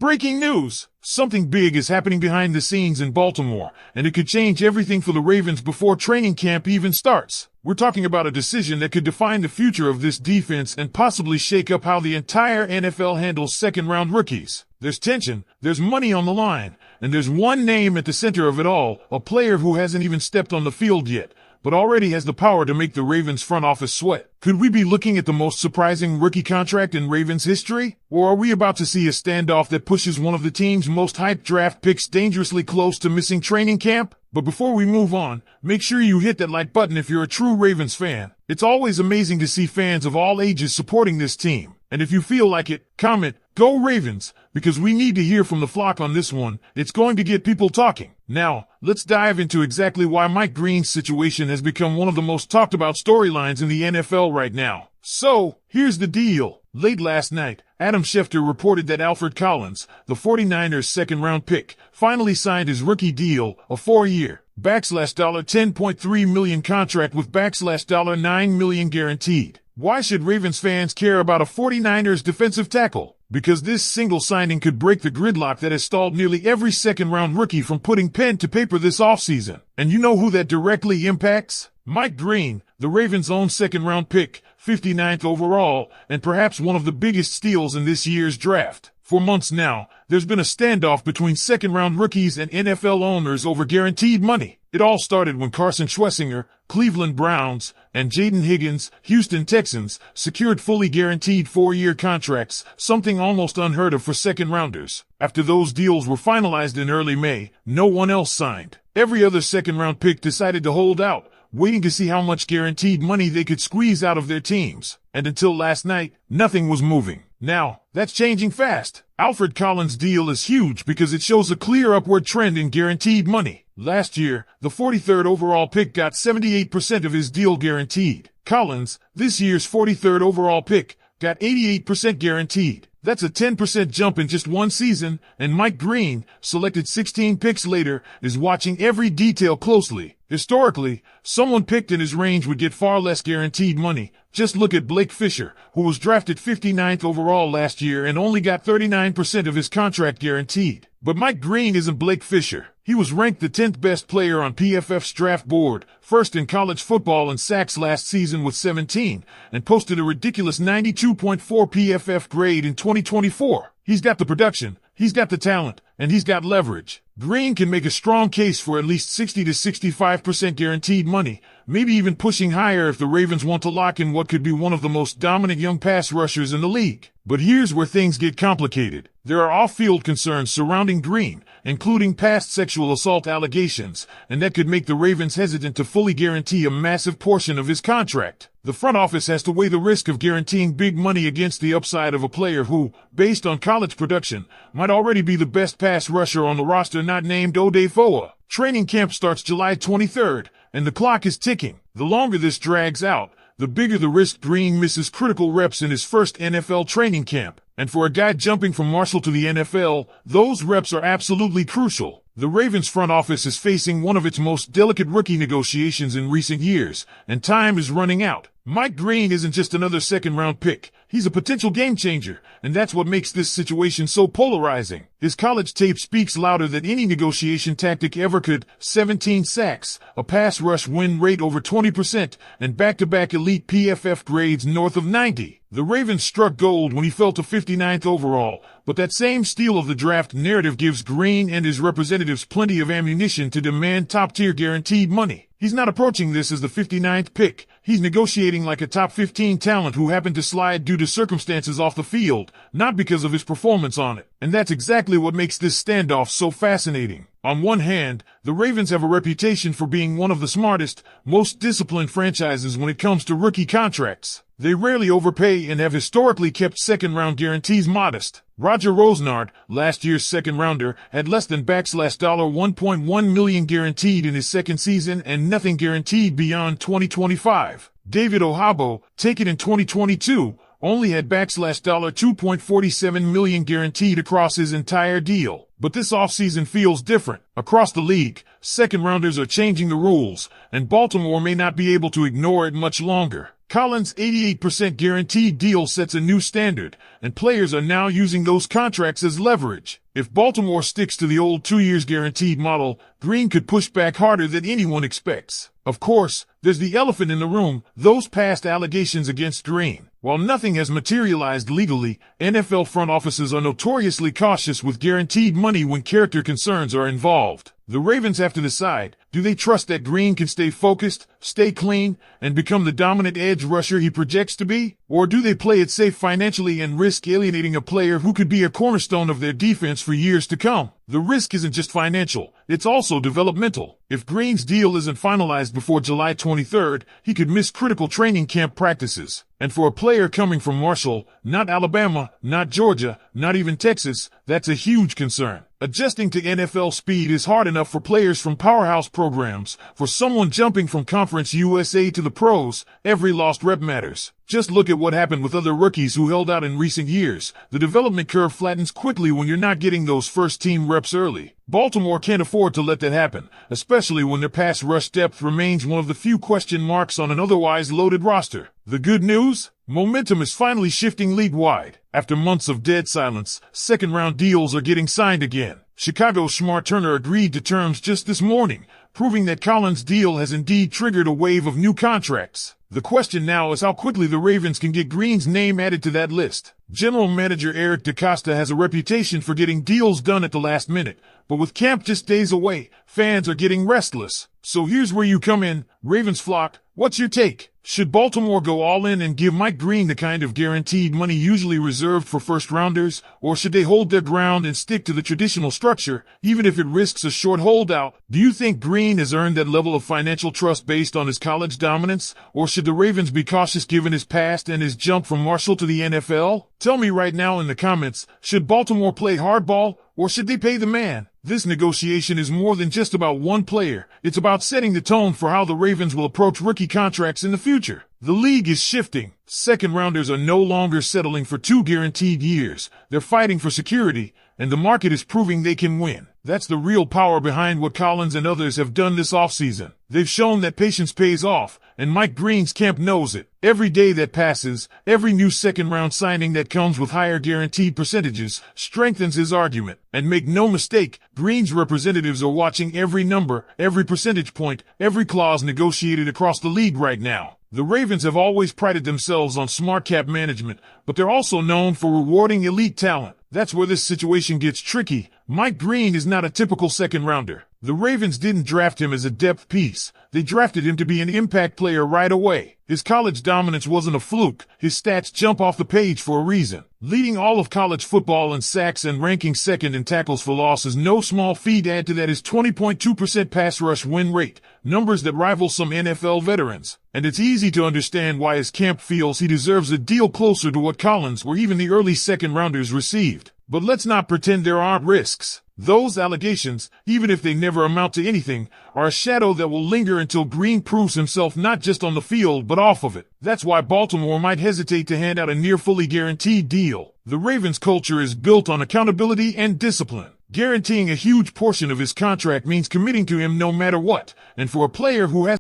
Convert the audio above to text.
Breaking news! Something big is happening behind the scenes in Baltimore, and it could change everything for the Ravens before training camp even starts. We're talking about a decision that could define the future of this defense and possibly shake up how the entire NFL handles second-round rookies. There's tension, there's money on the line, and there's one name at the center of it all, a player who hasn't even stepped on the field yet, but already has the power to make the Ravens front office sweat. Could we be looking at the most surprising rookie contract in Ravens history? Or are we about to see a standoff that pushes one of the team's most hyped draft picks dangerously close to missing training camp? But before we move on, make sure you hit that like button if you're a true Ravens fan. It's always amazing to see fans of all ages supporting this team. And if you feel like it, comment, "Go Ravens," because we need to hear from the flock on this one. It's going to get people talking. Now, let's dive into exactly why Mike Green's situation has become one of the most talked about storylines in the NFL right now. So, here's the deal. Late last night, Adam Schefter reported that Alfred Collins, the 49ers second-round pick, finally signed his rookie deal, a 4-year, $10.3 million contract with $9 million guaranteed. Why should Ravens fans care about a 49ers defensive tackle? Because this single signing could break the gridlock that has stalled nearly every second-round rookie from putting pen to paper this offseason. And you know who that directly impacts? Mike Green, the Ravens' own second-round pick, 59th overall, and perhaps one of the biggest steals in this year's draft. For months now, there's been a standoff between second-round rookies and NFL owners over guaranteed money. It all started when Carson Schwessinger, Cleveland Browns, and Jaden Higgins, Houston Texans, secured fully guaranteed 4-year contracts, something almost unheard of for second-rounders. After those deals were finalized in early May, no one else signed. Every other second-round pick decided to hold out, waiting to see how much guaranteed money they could squeeze out of their teams. And until last night, nothing was moving. Now, that's changing fast. Alfred Collins' deal is huge because it shows a clear upward trend in guaranteed money. Last year, the 43rd overall pick got 78% of his deal guaranteed. Collins, this year's 43rd overall pick, got 88% guaranteed. That's a 10% jump in just one season, and Mike Green, selected 16 picks later, is watching every detail closely. Historically, someone picked in his range would get far less guaranteed money. Just look at Blake Fisher, who was drafted 59th overall last year and only got 39% of his contract guaranteed. But Mike Green isn't Blake Fisher. He was ranked the 10th best player on PFF's draft board, first in college football in sacks last season with 17, and posted a ridiculous 92.4 PFF grade in 2024. He's got the production, he's got the talent, and he's got leverage. Green can make a strong case for at least 60 to 65% guaranteed money, maybe even pushing higher if the Ravens want to lock in what could be one of the most dominant young pass rushers in the league. But here's where things get complicated. There are off-field concerns surrounding Green, including past sexual assault allegations, and that could make the Ravens hesitant to fully guarantee a massive portion of his contract. The front office has to weigh the risk of guaranteeing big money against the upside of a player who, based on college production, might already be the best pass rusher on the roster not named Odafoa. Training camp starts July 23rd, and the clock is ticking. The longer this drags out, the bigger the risk Green misses critical reps in his first NFL training camp. And for a guy jumping from Marshall to the NFL, those reps are absolutely crucial. The Ravens front office is facing one of its most delicate rookie negotiations in recent years, and time is running out. Mike Green isn't just another second-round pick. He's a potential game-changer, and that's what makes this situation so polarizing. His college tape speaks louder than any negotiation tactic ever could. 17 sacks, a pass rush win rate over 20%, and back-to-back elite PFF grades north of 90. The Ravens struck gold when he fell to 59th overall, but that same steal of the draft narrative gives Green and his representatives plenty of ammunition to demand top-tier guaranteed money. He's not approaching this as the 59th pick. He's negotiating like a top 15 talent who happened to slide due to circumstances off the field, not because of his performance on it. And that's exactly what makes this standoff so fascinating. On one hand, the Ravens have a reputation for being one of the smartest, most disciplined franchises when it comes to rookie contracts. They rarely overpay and have historically kept second-round guarantees modest. Roger Rosnard, last year's second-rounder, had less than $1.1 million guaranteed in his second season and nothing guaranteed beyond 2025. David Ohabo, taken in 2022, only had $2.47 million guaranteed across his entire deal. But this offseason feels different. Across the league, second-rounders are changing the rules, and Baltimore may not be able to ignore it much longer. Collins' 88% guaranteed deal sets a new standard, and players are now using those contracts as leverage. If Baltimore sticks to the old 2 years guaranteed model, Green could push back harder than anyone expects. Of course, there's the elephant in the room, those past allegations against Green. While nothing has materialized legally, NFL front offices are notoriously cautious with guaranteed money when character concerns are involved. The Ravens have to decide, do they trust that Green can stay focused, stay clean, and become the dominant edge rusher he projects to be? Or do they play it safe financially and risk alienating a player who could be a cornerstone of their defense for years to come? The risk isn't just financial, it's also developmental. If Green's deal isn't finalized before July 23rd, he could miss critical training camp practices. And for a player coming from Marshall, not Alabama, not Georgia, not even Texas, that's a huge concern. Adjusting to NFL speed is hard enough for players from powerhouse programs. For someone jumping from Conference USA to the pros, every lost rep matters. Just look at what happened with other rookies who held out in recent years. The development curve flattens quickly when you're not getting those first-team reps early. Baltimore can't afford to let that happen, especially when their pass rush depth remains one of the few question marks on an otherwise loaded roster. The good news? Momentum is finally shifting league-wide. After months of dead silence, second-round deals are getting signed again. Chicago's Smart Turner agreed to terms just this morning, proving that Collins' deal has indeed triggered a wave of new contracts. The question now is how quickly the Ravens can get Green's name added to that list. General Manager Eric DeCosta has a reputation for getting deals done at the last minute, but with camp just days away, fans are getting restless. So here's where you come in, Ravens flock. What's your take? Should Baltimore go all in and give Mike Green the kind of guaranteed money usually reserved for first-rounders, or should they hold their ground and stick to the traditional structure, even if it risks a short holdout? Do you think Green has earned that level of financial trust based on his college dominance, or should the Ravens be cautious given his past and his jump from Marshall to the NFL? Tell me right now in the comments, should Baltimore play hardball, or should they pay the man? This negotiation is more than just about one player. It's about setting the tone for how the Ravens will approach rookie contracts in the future. The league is shifting. Second-rounders are no longer settling for 2 guaranteed years. They're fighting for security, and the market is proving they can win. That's the real power behind what Collins and others have done this offseason. They've shown that patience pays off, and Mike Green's camp knows it. Every day that passes, every new second-round signing that comes with higher guaranteed percentages, strengthens his argument. And make no mistake, Green's representatives are watching every number, every percentage point, every clause negotiated across the league right now. The Ravens have always prided themselves on smart cap management, but they're also known for rewarding elite talent. That's where this situation gets tricky. Mike Green is not a typical second-rounder. The Ravens didn't draft him as a depth piece. They drafted him to be an impact player right away. His college dominance wasn't a fluke. His stats jump off the page for a reason. Leading all of college football in sacks and ranking second in tackles for loss is no small feat. Add to that his 20.2% pass rush win rate, numbers that rival some NFL veterans. And it's easy to understand why his camp feels he deserves a deal closer to what Collins or even the early second-rounders received. But let's not pretend there aren't risks. Those allegations, even if they never amount to anything, are a shadow that will linger until Green proves himself not just on the field but off of it. That's why Baltimore might hesitate to hand out a near fully guaranteed deal. The Ravens' culture is built on accountability and discipline. Guaranteeing a huge portion of his contract means committing to him no matter what, and for a player who has